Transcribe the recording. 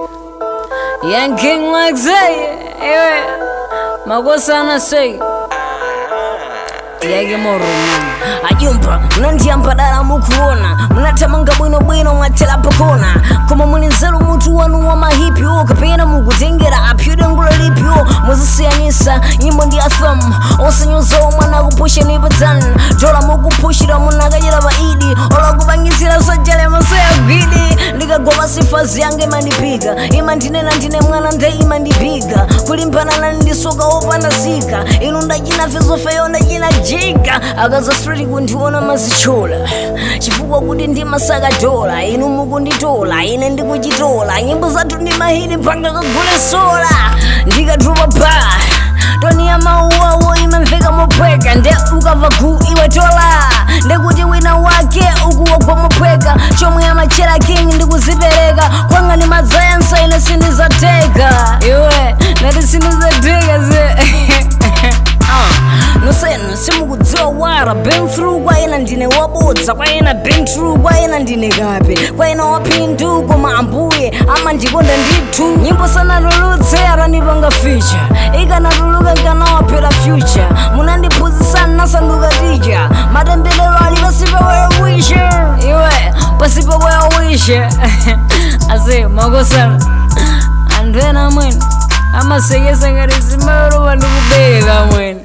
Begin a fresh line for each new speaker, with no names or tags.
Young King like say, Magosana say. Yage moro ayumba mnandiamba dala mukuona mnatamanga bwino mwatela pakona koma mulinzelo mutu wanu wa mahipyo kapena mukutengera apyude ngulo lipyo muzisiyanisa nyimbo ndi atham osanyoza mwana kupusha ni batan dola mukupushira munakajira baidi olakubangizira sajale masaya gwidi ndikagoma sifazi yange mandipiga imandinena ndine mwana nde imandipiga kulimpana na ndisoka opanda zika inu ndajina fezofeyo ndajina jika akaza street kundiona mazichola chifukwa kuti ndimasaka dola inu mukunditola ine ndikuchitola nyimbo zathu ndi mahidi mpanga kagule sola ndikatupa pa toni ya mauwawo imamveka mopweka nde ukava gu iwe tola ndekuti wina wake ukuwagwa mopweka chomwe amachera king ndikuzipereka kwanga ni madzayansa ine sindizateka iwe nati sindizateka ze nosenu simukudziwa wara been through kwa ina ndine wabodza kwa ina been through kwa ina ndine kape kwa ina wapindu koma ambuye ama ndikonda ndithu nyimbo sanatulutse aranipanga feature ikanatuluka nkanawapera future munandiphunzitsa nasanduka tija matembelero ali pasipo weyawishe iwe pasipo weyawishe ase makosana anthu ena amwene amasekesa ngati zimero pandikubeka amwene